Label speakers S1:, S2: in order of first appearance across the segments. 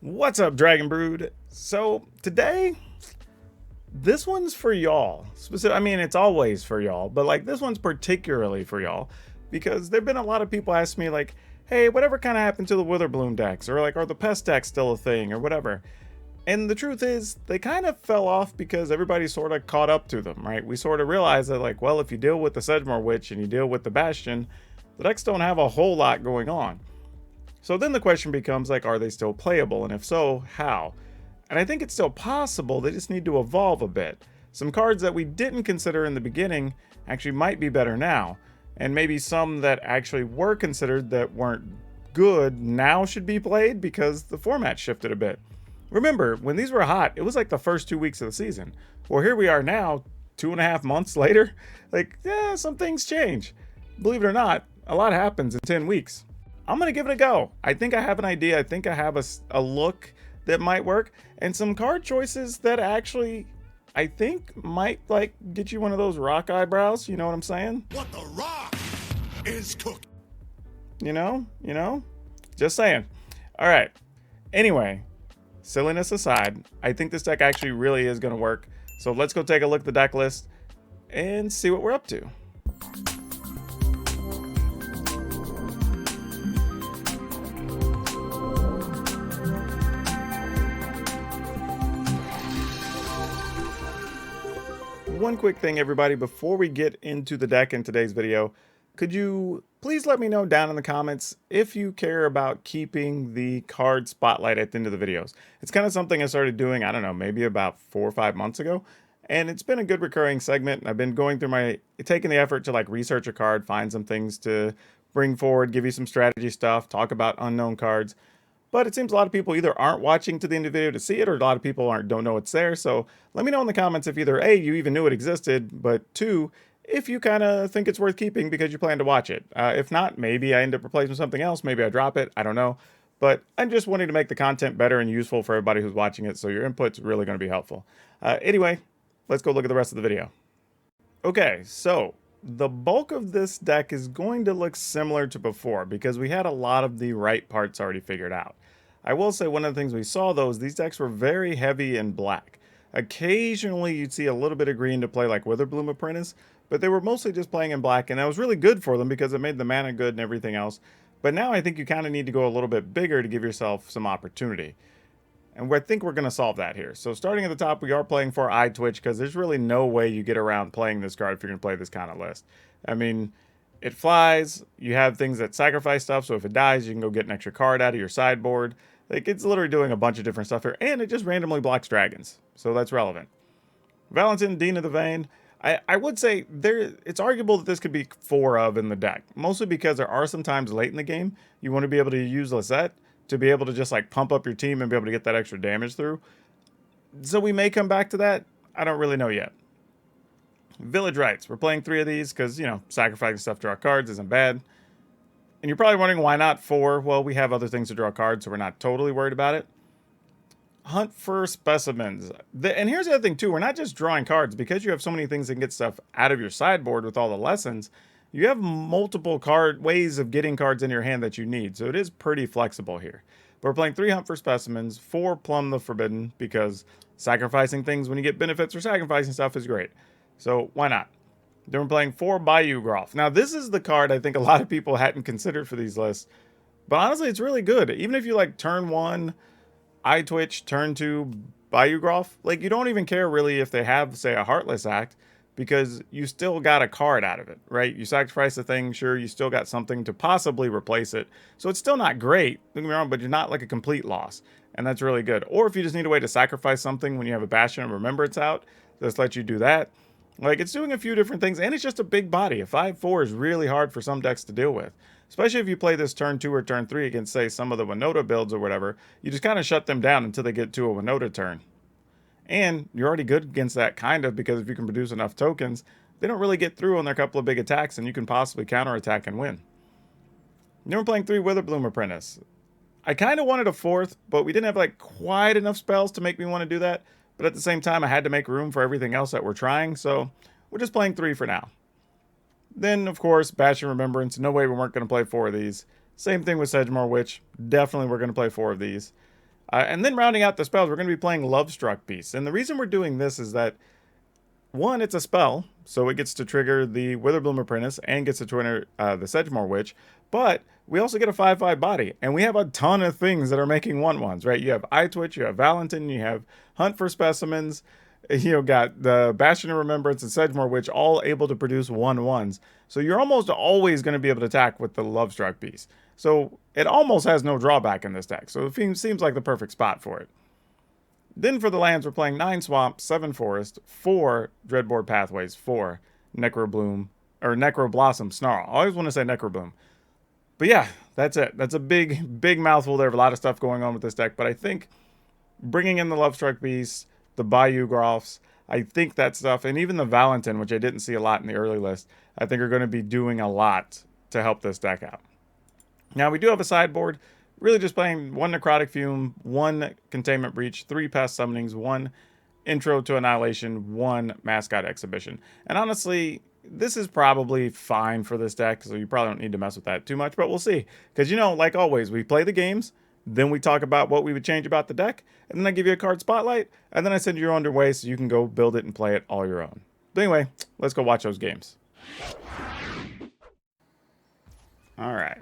S1: What's up, Dragon Brood? So today, this one's for y'all. I mean, it's always for y'all, but like this one's particularly for y'all because there've been a lot of people ask me like, "Hey, whatever kind of happened to the Witherbloom decks, or like, are the Pest decks still a thing, or whatever?" And the truth is, they kind of fell off because everybody sort of caught up to them, right? We sort of realized that like, well, if you deal with the Sedgemoor Witch and you deal with the Bastion, the decks don't have a whole lot going on. So then the question becomes like, are they still playable? And if so, how? And I think it's still possible, they just need to evolve a bit. Some cards that we didn't consider in the beginning actually might be better now. And maybe some that actually were considered that weren't good now should be played because the format shifted a bit. Remember, when these were hot, it was like the first 2 weeks of the season. Well, here we are now, 2.5 months later. Like, yeah, some things change. Believe it or not, a lot happens in 10 weeks. I'm going to give it a go. I think I have an idea. I think I have a look that might work and some card choices that actually I think might like get you one of those rock eyebrows. You know what I'm saying?
S2: What the rock is cooking.
S1: You know, just saying. All right. Anyway, silliness aside, I think this deck actually really is going to work. So let's go take a look at the deck list and see what we're up to. One quick thing, everybody, before we get into the deck in today's video, could you please let me know down in the comments if you care about keeping the card spotlight at the end of the videos. It's kind of something I started doing, I don't know, maybe about 4 or 5 months ago, and it's been a good recurring segment. I've been going through taking the effort to like research a card, find some things to bring forward, give you some strategy stuff, talk about unknown cards. But it seems a lot of people either aren't watching to the end of the video to see it, or a lot of people don't know it's there. So let me know in the comments if either A, you even knew it existed, but 2, if you kind of think it's worth keeping because you plan to watch it. If not, maybe I end up replacing something else. Maybe I drop it. I don't know. But I'm just wanting to make the content better and useful for everybody who's watching it. So your input's really going to be helpful. Anyway, let's go look at the rest of the video. Okay, so the bulk of this deck is going to look similar to before because we had a lot of the right parts already figured out. I will say one of the things we saw though is these decks were very heavy in black. Occasionally you'd see a little bit of green to play like Witherbloom Apprentice, but they were mostly just playing in black, and that was really good for them because it made the mana good and everything else. But now I think you kind of need to go a little bit bigger to give yourself some opportunity. And I think we're going to solve that here. So starting at the top, we are playing for Eye Twitch because there's really no way you get around playing this card if you're going to play this kind of list. I mean, it flies. You have things that sacrifice stuff, so if it dies, you can go get an extra card out of your sideboard. Like, it's literally doing a bunch of different stuff here, and it just randomly blocks dragons, so that's relevant. Valentin, Dean of the Vein. I would say it's arguable that this could be 4 of in the deck, mostly because there are some times late in the game you want to be able to use Izzet to be able to just like pump up your team and be able to get that extra damage through. So we may come back to that. I don't really know yet. Village Rites. We're playing 3 of these because, you know, sacrificing stuff to our cards isn't bad. And you're probably wondering why not 4? Well, we have other things to draw cards, so we're not totally worried about it. Hunt for specimens. And here's the other thing too, we're not just drawing cards. Because you have so many things that can get stuff out of your sideboard with all the lessons, you have multiple ways of getting cards in your hand that you need, so it is pretty flexible here. But we're playing 3 Hunt for Specimens, 4 Plumb the Forbidden, because sacrificing things when you get benefits or sacrificing stuff is great. So why not? Then we're playing 4 Bayou Groff. Now this is the card I think a lot of people hadn't considered for these lists, but honestly it's really good. Even if you like turn 1 Eye Twitch, turn 2 Bayou Groff, like you don't even care really if they have, say, a Heartless Act, because you still got a card out of it, right? You sacrifice the thing, sure, you still got something to possibly replace it. So it's still not great, don't get me wrong, but you're not like a complete loss, and that's really good. Or if you just need a way to sacrifice something when you have a Bastion and Remembrance out, just let you do that. Like, it's doing a few different things, and it's just a big body. A 5/4 is really hard for some decks to deal with, especially if you play this turn 2 or turn 3 against, say, some of the Winota builds or whatever. You just kind of shut them down until they get to a Winota turn. And you're already good against that, kind of, because if you can produce enough tokens, they don't really get through on their couple of big attacks, and you can possibly counterattack and win. Then we're playing 3 Witherbloom Apprentice. I kind of wanted a 4th, but we didn't have like quite enough spells to make me want to do that. But at the same time, I had to make room for everything else that we're trying, so we're just playing 3 for now. Then, of course, Bastion Remembrance. No way we weren't going to play 4 of these. Same thing with Sedgemoor Witch. Definitely we're going to play 4 of these. And then rounding out the spells, we're going to be playing Lovestruck Beast. And the reason we're doing this is that, one, it's a spell, so it gets to trigger the Witherbloom Apprentice and gets to trigger the Sedgemoor Witch. But we also get a 5/5 body, and we have a ton of things that are making 1/1s, right? You have Eye Twitch, you have Valentin, you have Hunt for Specimens, you got the Bastion of Remembrance and Sedgemoor Witch, all able to produce 1/1s. So you're almost always going to be able to attack with the Lovestruck Beast. So it almost has no drawback in this deck. So it seems like the perfect spot for it. Then for the lands, we're playing 9 Swamp, 7 Forest, 4 Dreadboard Pathways, 4 Necrobloom, or Necroblossom Snarl. I always want to say Necrobloom. But yeah, that's it. That's a big mouthful there. A lot of stuff going on with this deck. But I think bringing in the Lovestruck Beast, the Bayou Grolfs, I think that stuff, and even the Valentin, which I didn't see a lot in the early list, I think are going to be doing a lot to help this deck out. Now, we do have a sideboard. Really just playing 1 Necrotic Fume, 1 Containment Breach, 3 Pest Summonings, 1 Intro to Annihilation, 1 Mascot Exhibition. And honestly, this is probably fine for this deck, so you probably don't need to mess with that too much, but we'll see. Because, you know, like always, we play the games, then we talk about what we would change about the deck, and then I give you a card spotlight, and then I send you on your way so you can go build it and play it all your own. But anyway, let's go watch those games. All right.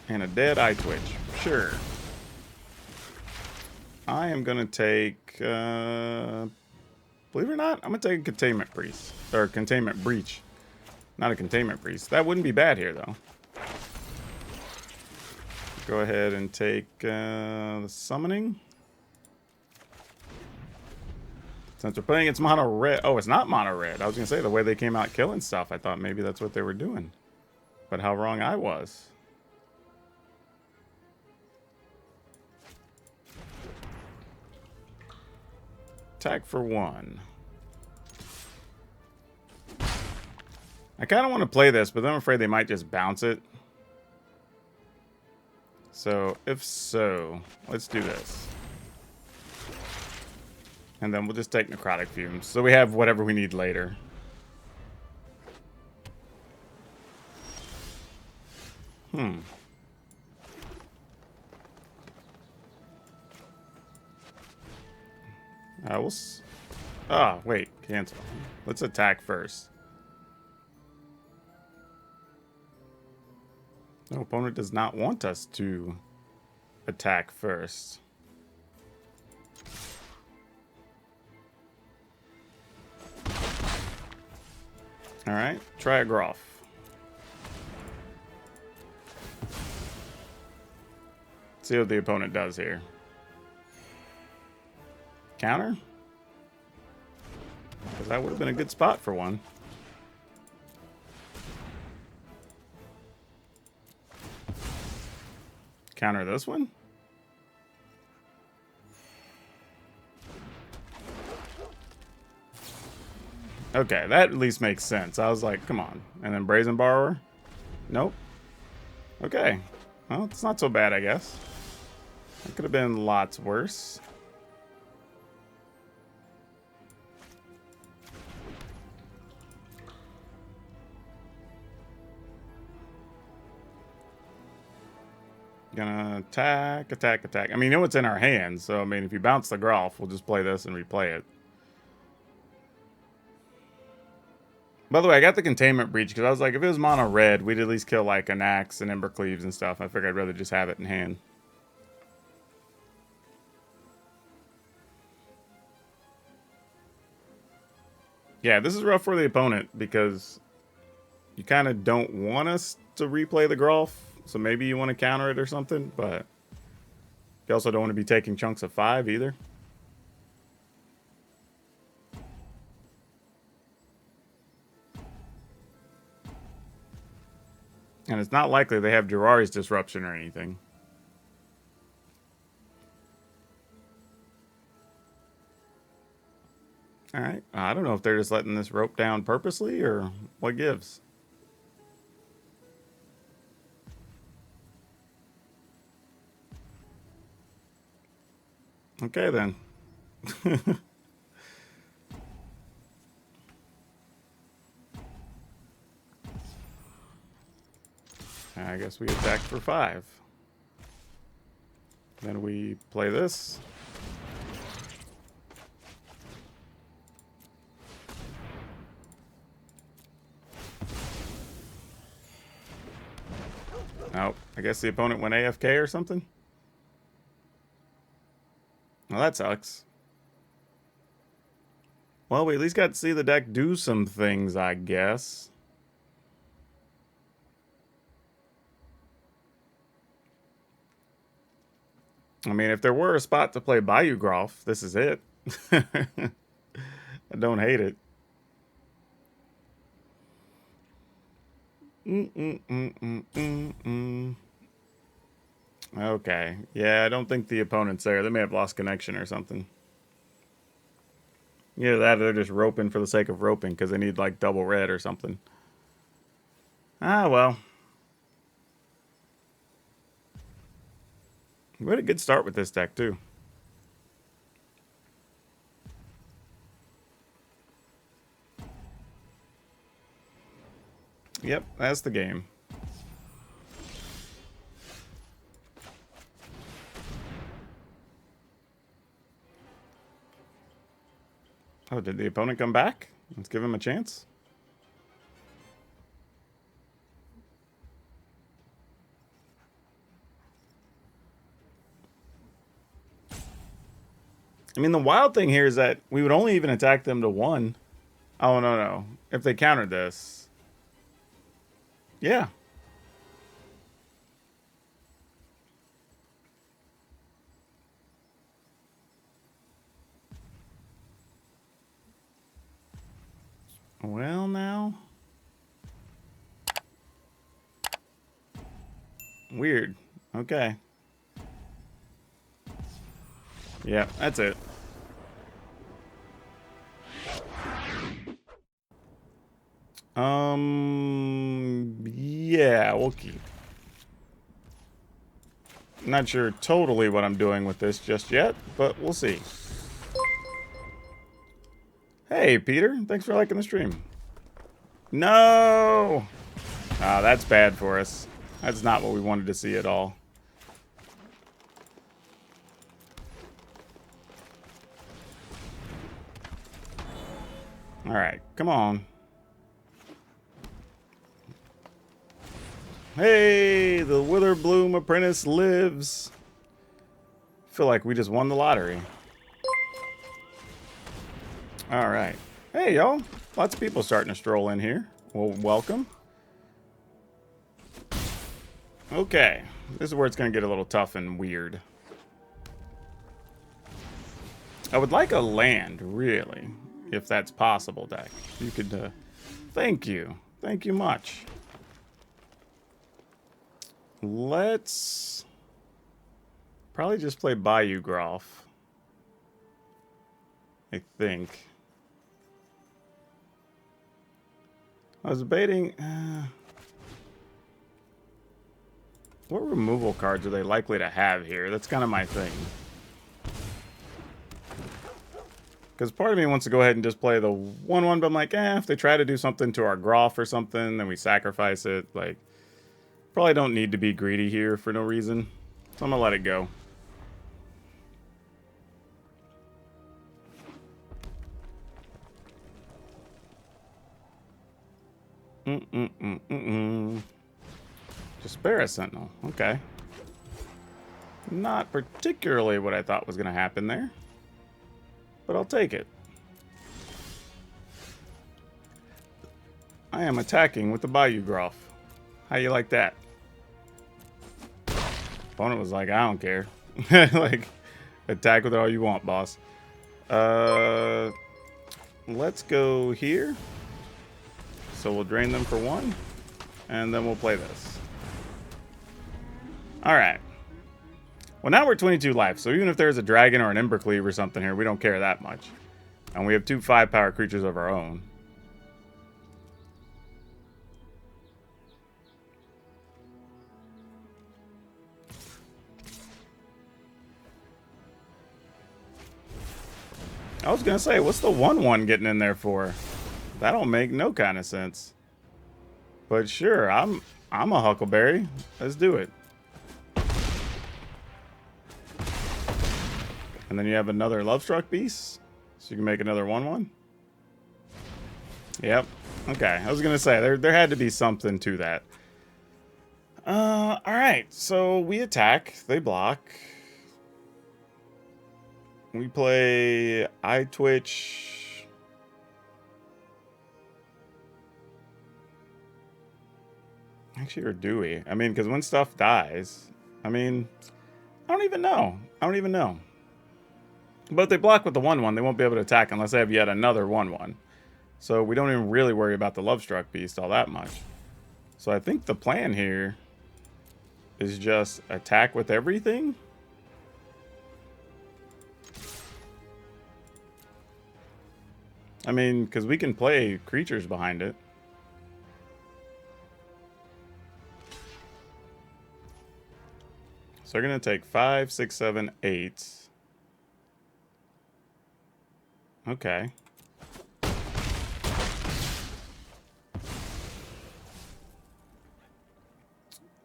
S1: And a dead Eye Twitch. Sure. I am going to take, believe it or not, I'm going to take a Containment Priest. Or Containment Breach. Not a Containment Priest. That wouldn't be bad here, though. Go ahead and take the Summoning. Since we're playing against mono red. Oh, it's not mono red. I was going to say, the way they came out killing stuff, I thought maybe that's what they were doing. But how wrong I was. Attack for 1. I kind of want to play this, but then I'm afraid they might just bounce it. So, if so, let's do this. And then we'll just take Necrotic Fumes, so we have whatever we need later. Wait, cancel. Let's attack first. No, opponent does not want us to attack first. Alright, try a Groff. See what the opponent does here. Counter? Because that would have been a good spot for one. Counter this one? Okay, that at least makes sense. I was like, come on. And then Brazen Borrower? Nope. Okay. Well, it's not so bad, I guess. It could have been lots worse. Gonna attack, attack, attack. I mean, you know what's in our hands, so I mean, if you bounce the Groff, we'll just play this and replay it. By the way, I got the Containment Breach because I was like, if it was mono red, we'd at least kill like an Axe and Ember Cleaves and stuff. I figured I'd rather just have it in hand. Yeah, this is rough for the opponent because you kind of don't want us to replay the Groff. So maybe you want to counter it or something, but you also don't want to be taking chunks of 5 either. And it's not likely they have Jiraiya's Disruption or anything. Alright, I don't know if they're just letting this rope down purposely or what gives. Okay, then. I guess we attack for 5. Then we play this. Oh, I guess the opponent went AFK or something. Well, that sucks. Well, we at least got to see the deck do some things, I guess. I mean, if there were a spot to play Bayou Groff, this is it. I don't hate it. Okay. Yeah, I don't think the opponent's there. They may have lost connection or something. Either that or they're just roping for the sake of roping because they need, like, double red or something. Ah, well. We had a good start with this deck, too. Yep, that's the game. Oh, did the opponent come back? Let's give him a chance. I mean, the wild thing here is that we would only even attack them to 1. Oh, no. If they countered this. Yeah. Well, now. Weird. Okay. Yeah, that's it. Yeah, we'll keep. Not sure totally what I'm doing with this just yet, but we'll see. Hey, Peter. Thanks for liking the stream. No! Ah, that's bad for us. That's not what we wanted to see at all. Alright, come on. Hey, the Witherbloom apprentice lives. Feel like we just won the lottery. Alright. Hey, y'all. Lots of people starting to stroll in here. Well, welcome. Okay. This is where it's going to get a little tough and weird. I would like a land, really. If that's possible, deck. You could, thank you. Thank you much. Let's probably just play Bayou Groff. I think. I was debating... what removal cards are they likely to have here? That's kind of my thing. Because part of me wants to go ahead and just play the 1/1, but I'm like, if they try to do something to our Groff or something, then we sacrifice it. Like, probably don't need to be greedy here for no reason. So I'm going to let it go. Despair a Sentinel. Okay. Not particularly what I thought was going to happen there. But I'll take it. I am attacking with the Bayou Groff. How you like that? Opponent was like, I don't care. Like, attack with all you want, boss. Let's go here. So we'll drain them for 1. And then we'll play this. Alright. Well, now we're 22 life, so even if there's a dragon or an Embercleave or something here, we don't care that much. And we have 2 5-power creatures of our own. I was gonna say, what's the 1/1 getting in there for? That don't make no kind of sense. But sure, I'm I'm a Huckleberry. Let's do it. And then you have another Lovestruck Beast. So you can make another 1/1. Yep. Okay. I was going to say, there had to be something to that. Alright. So we attack. They block. We play Eye Twitch. Actually, or do we? I mean, because when stuff dies, I mean, I don't even know. But if they block with the 1/1, they won't be able to attack unless they have yet another 1/1. So we don't even really worry about the Lovestruck Beast all that much. So I think the plan here is just attack with everything. I mean, because we can play creatures behind it. So they're going to take 5, 6, 7, 8. Okay.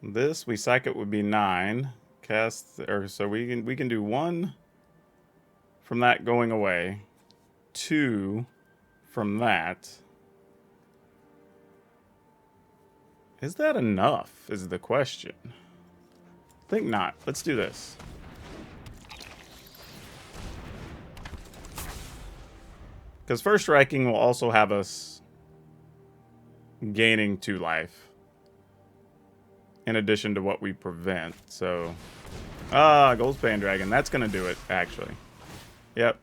S1: This, we psychic would be 9. Cast, or so we can do 1 from that going away. 2 from that. Is that enough, is the question. I think not. Let's do this. Because first striking will also have us gaining 2 life. In addition to what we prevent. So, Goldspan Dragon. That's going to do it, actually. Yep.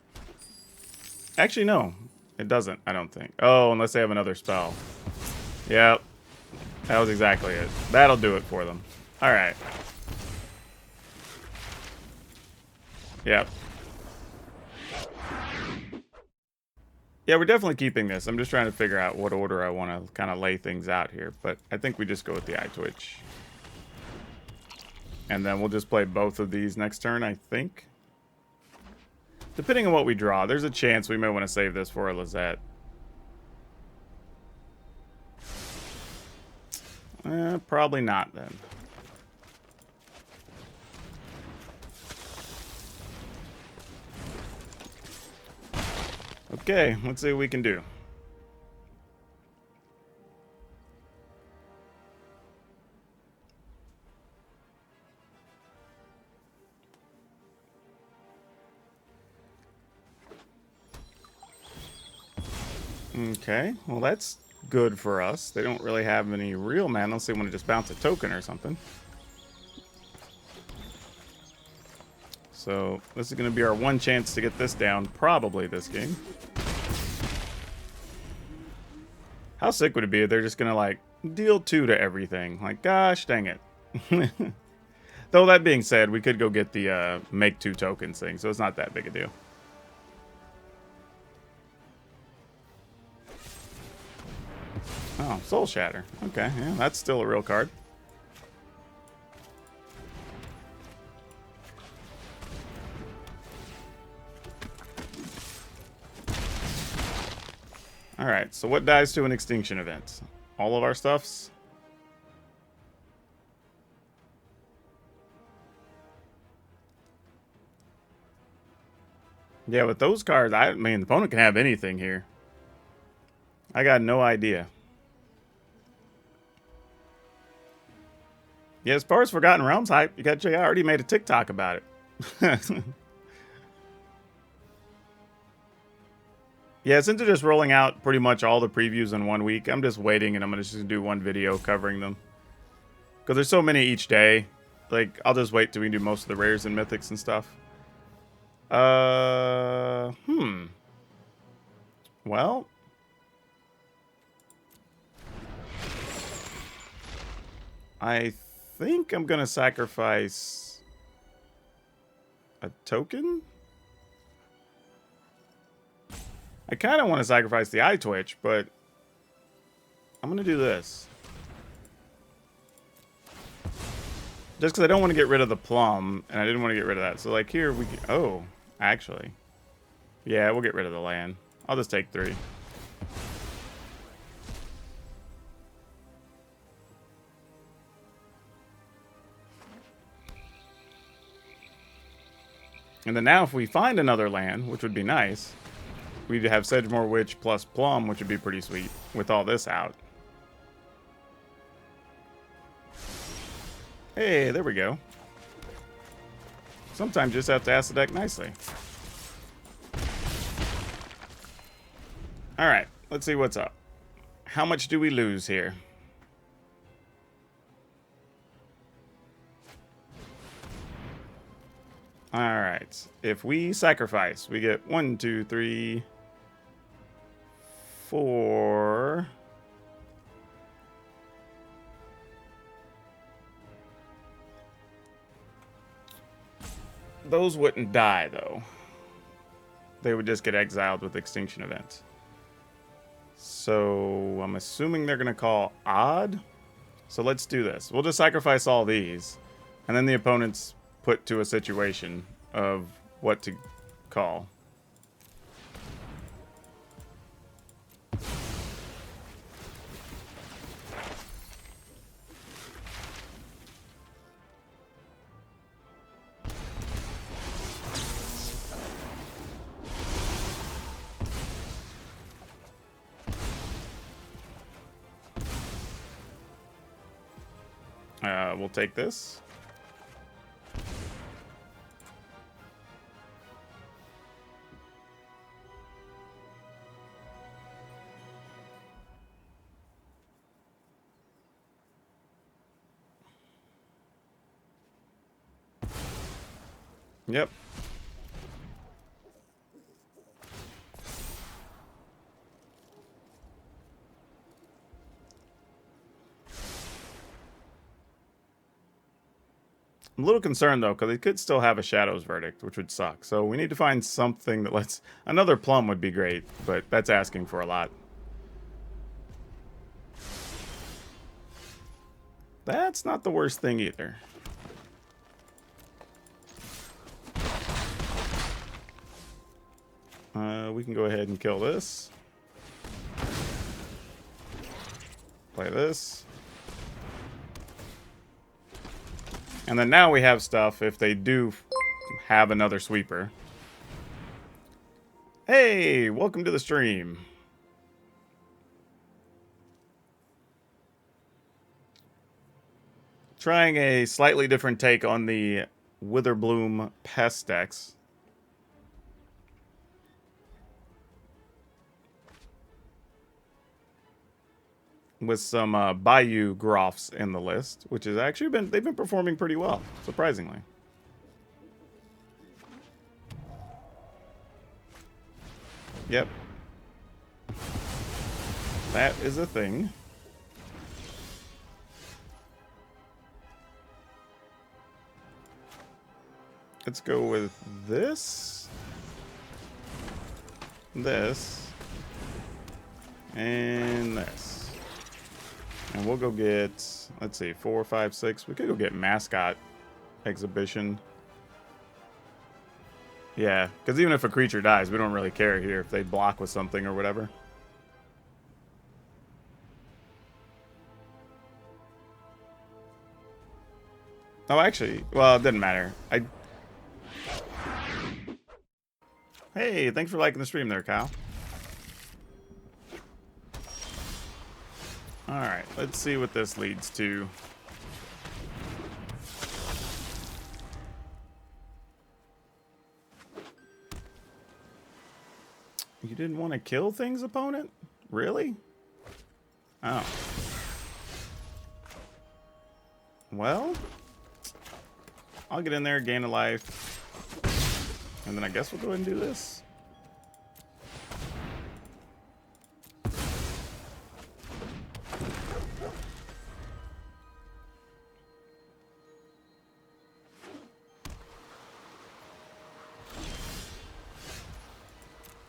S1: Actually, no. It doesn't, I don't think. Oh, unless they have another spell. Yep. That was exactly it. That'll do it for them. Alright. Yep. Yeah, we're definitely keeping this. I'm just trying to figure out what order I want to kind of lay things out here. But I think we just go with the Eye Twitch. And then we'll just play both of these next turn, I think. Depending on what we draw, there's a chance we may want to save this for a Lizette. Probably not, then. Okay, let's see what we can do. Okay, well that's good for us. They don't really have any real mana unless they want to just bounce a token or something. So this is going to be our one chance to get this down, probably this game. How sick would it be if they're just going to like deal 2 to everything? Like, gosh dang it. Though that being said, we could go get the make 2 tokens thing, so it's not that big a deal. Oh, Soul Shatter. Okay, yeah, that's still a real card. Alright, so what dies to an extinction event? All of our stuffs? Yeah, with those cards, I mean, the opponent can have anything here. I got no idea. Yeah, as far as Forgotten Realms hype, you got Jay. I already made a TikTok about it. Yeah, since they're just rolling out pretty much all the previews in 1 week, I'm just waiting and I'm going to just do one video covering them. Because there's so many each day. Like, I'll just wait till we do most of the rares and mythics and stuff. Well. I think I'm going to sacrifice a token. I kind of want to sacrifice the Eye Twitch, but I'm going to do this. Just because I don't want to get rid of the plum, and I didn't want to get rid of that. So, like, here we can... Oh, actually. Yeah, we'll get rid of the land. I'll just take 3. And then now if we find another land, which would be nice, we'd have Sedgemoor Witch plus Plum, which would be pretty sweet with all this out. Hey, there we go. Sometimes you just have to ask the deck nicely. Alright, let's see what's up. How much do we lose here? Alright, if we sacrifice, we get 1, 2, 3, 4. Those wouldn't die, though. They would just get exiled with Extinction Event. So I'm assuming they're going to call odd. So let's do this. We'll just sacrifice all these. And then the opponent's put to a situation of what to call. We'll take this. Yep. I'm a little concerned, though, because they could still have a Shadow's Verdict, which would suck. So we need to find something that lets... Another Plum would be great, but that's asking for a lot. That's not the worst thing, either. We can go ahead and kill this. Play this. And then now we have stuff if they do have another sweeper. Hey, welcome to the stream. Trying a slightly different take on the Witherbloom Pest decks. With some Bayou Groffs in the list, which has actually they've been performing pretty well, surprisingly. Yep. That is a thing. Let's go with this. This. And this. And we'll go get, let's see, 4, 5, 6. We could go get Mascot Exhibition. Yeah, because even if a creature dies, we don't really care here if they block with something or whatever. Oh, actually, well, it doesn't matter. Hey, thanks for liking the stream there, Kyle. Alright, let's see what this leads to. You didn't want to kill things, opponent? Really? Oh. Well, I'll get in there, gain a life. And then I guess we'll go ahead and do this.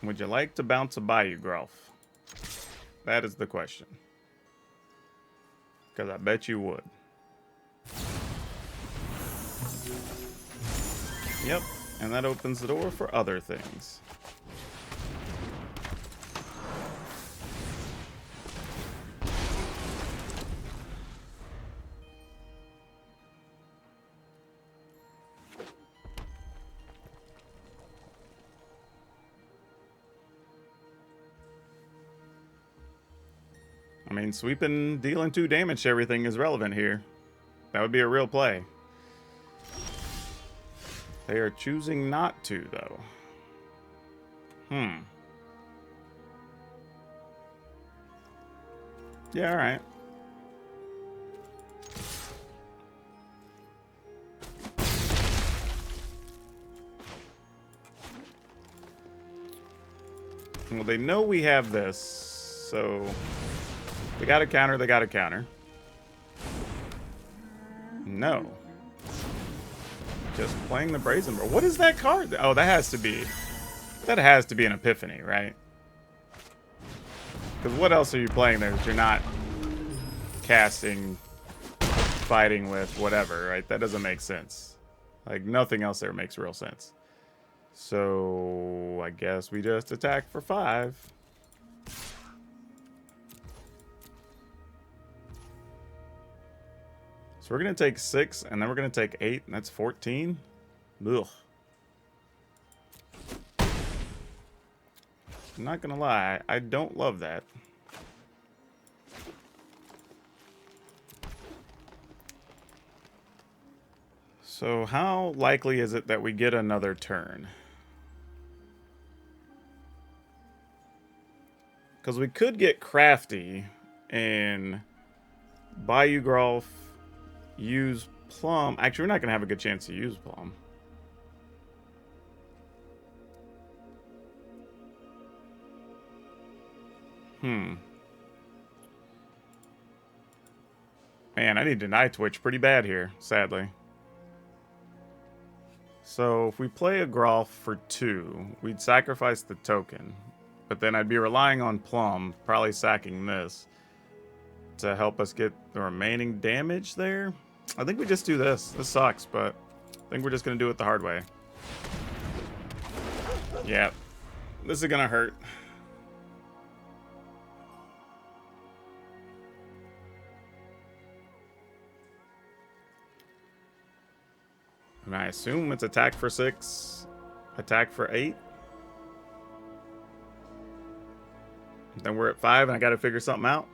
S1: Would you like to bounce a Bayou Groff? That is the question. Because I bet you would. Yep, and that opens the door for other things. I mean, sweeping, dealing 2 damage to everything is relevant here. That would be a real play. They are choosing not to, though. Yeah, alright. Well, they know we have this, so they got a counter, they got a counter. No. Just playing the Brazen Bro. What is that card? Oh, that has to be an Epiphany, right? Because what else are you playing there that you're not casting, fighting with, whatever, right? That doesn't make sense. Like, nothing else there makes real sense. So, I guess we just attack for 5. So we're going to take 6, and then we're going to take 8, and that's 14. Ugh. I'm not going to lie, I don't love that. So how likely is it that we get another turn? Because we could get crafty and Bayou Grolf, use Plum. Actually, we're not going to have a good chance to use Plum. Man, I need to Night Twitch pretty bad here, sadly. So if we play a Grolf for 2, we'd sacrifice the token. But then I'd be relying on Plum, probably sacking this, to help us get the remaining damage there. I think we just do this. This sucks, but I think we're just going to do it the hard way. Yeah, this is going to hurt. And I assume it's attack for 6, attack for 8. Then we're at 5 and I got to figure something out.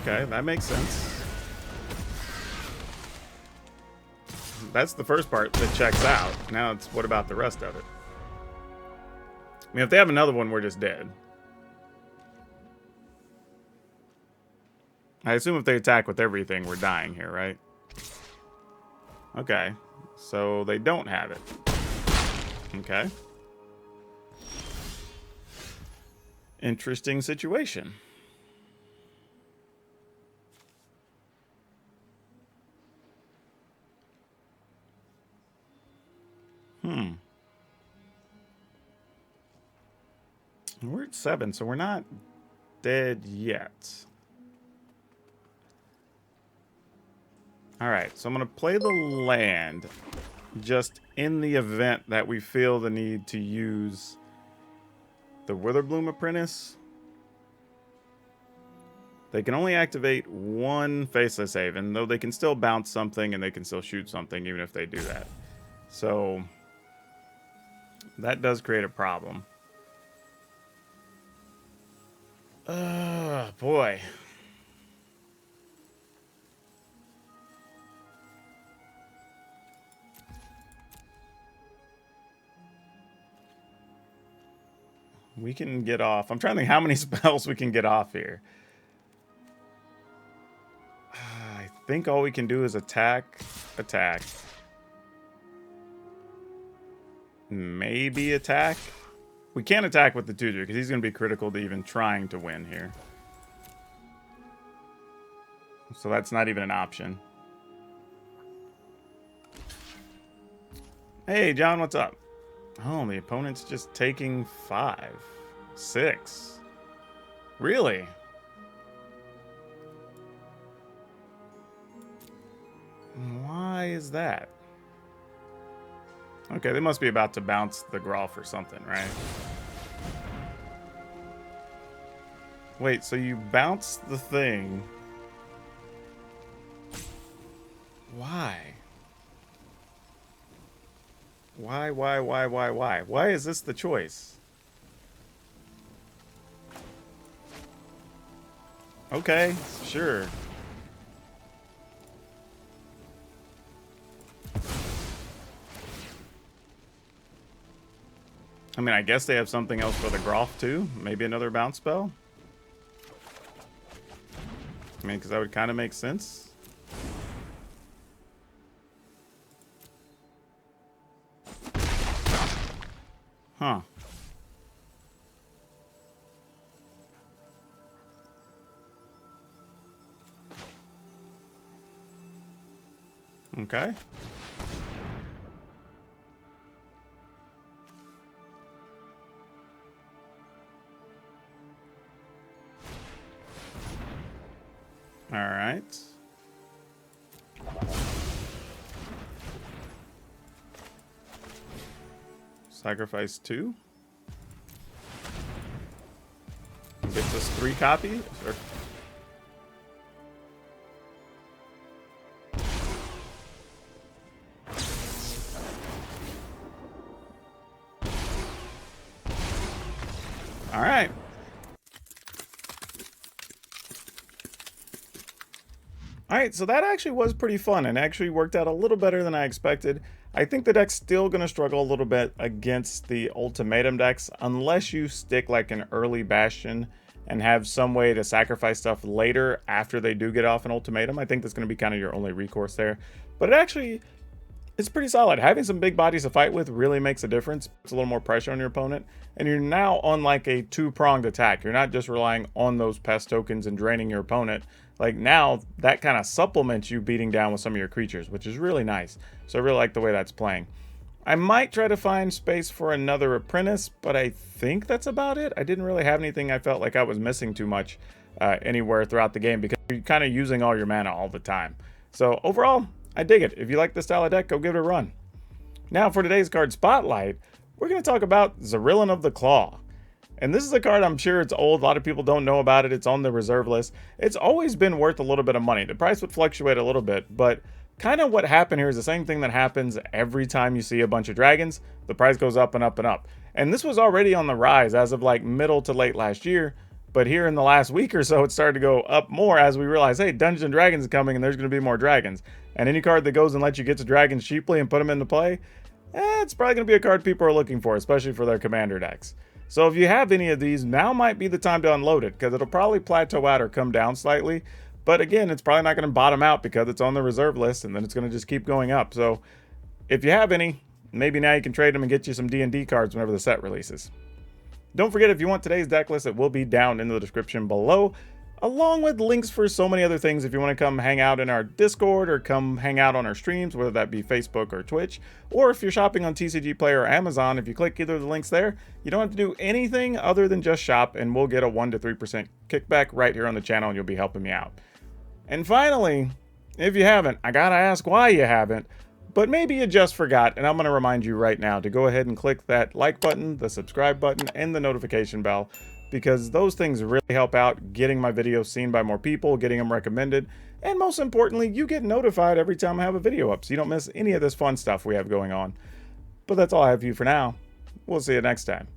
S1: Okay, that makes sense. That's the first part that checks out. Now it's what about the rest of it? I mean, if they have another one, we're just dead. I assume if they attack with everything, we're dying here, right? Okay. So they don't have it. Okay. Interesting situation. We're at 7, so we're not dead yet. Alright, so I'm going to play the land just in the event that we feel the need to use the Witherbloom Apprentice. They can only activate 1 Faceless Haven, though they can still bounce something and they can still shoot something even if they do that. So that does create a problem. Boy. We can get off. I'm trying to think how many spells we can get off here. I think all we can do is attack, attack. Maybe attack. We can't attack with the 2-2 because he's going to be critical to even trying to win here. So that's not even an option. Hey, John, what's up? Oh, the opponent's just taking 5. 6. Really? Why is that? Okay, they must be about to bounce the Grolf or something, right? Wait, so you bounce the thing. Why? Why? Why is this the choice? Okay, sure. I mean, I guess they have something else for the Groff too. Maybe another bounce spell. I mean, because that would kind of make sense. Huh. Okay. All right. Sacrifice 2. Gets us 3 copies. All right. Alright, so that actually was pretty fun and actually worked out a little better than I expected. I think the deck's still going to struggle a little bit against the ultimatum decks unless you stick like an early Bastion and have some way to sacrifice stuff later after they do get off an ultimatum. I think that's going to be kind of your only recourse there. But it actually it's pretty solid. Having some big bodies to fight with really makes a difference. It's a little more pressure on your opponent. And you're now on like a two-pronged attack. You're not just relying on those pest tokens and draining your opponent. Like now, that kind of supplements you beating down with some of your creatures, which is really nice. So I really like the way that's playing. I might try to find space for another apprentice, but I think that's about it. I didn't really have anything I felt like I was missing too much anywhere throughout the game because you're kind of using all your mana all the time. So overall, I dig it. If you like this style of deck, go give it a run. Now for today's card spotlight, we're going to talk about Zerillon of the Claw. And this is a card I'm sure it's old. A lot of people don't know about it. It's on the reserve list. It's always been worth a little bit of money. The price would fluctuate a little bit, but kind of what happened here is the same thing that happens every time you see a bunch of dragons. The price goes up and up and up. And this was already on the rise as of like middle to late last year. But here in the last week or so, it started to go up more as we realize, hey, Dungeons & Dragons is coming and there's going to be more dragons. And any card that goes and lets you get to dragons cheaply and put them into play, it's probably going to be a card people are looking for, especially for their commander decks. So if you have any of these, now might be the time to unload it because it'll probably plateau out or come down slightly. But again, it's probably not going to bottom out because it's on the reserve list and then it's going to just keep going up. So if you have any, maybe now you can trade them and get you some D&D cards whenever the set releases. Don't forget, if you want today's deck list, it will be down in the description below, along with links for so many other things if you want to come hang out in our Discord or come hang out on our streams, whether that be Facebook or Twitch, or if you're shopping on TCGPlayer or Amazon, if you click either of the links there, you don't have to do anything other than just shop, and we'll get a 1 to 3% kickback right here on the channel, and you'll be helping me out. And finally, if you haven't, I gotta ask why you haven't, but maybe you just forgot, and I'm going to remind you right now to go ahead and click that like button, the subscribe button, and the notification bell, because those things really help out getting my videos seen by more people, getting them recommended, and most importantly, you get notified every time I have a video up, so you don't miss any of this fun stuff we have going on. But that's all I have for you for now. We'll see you next time.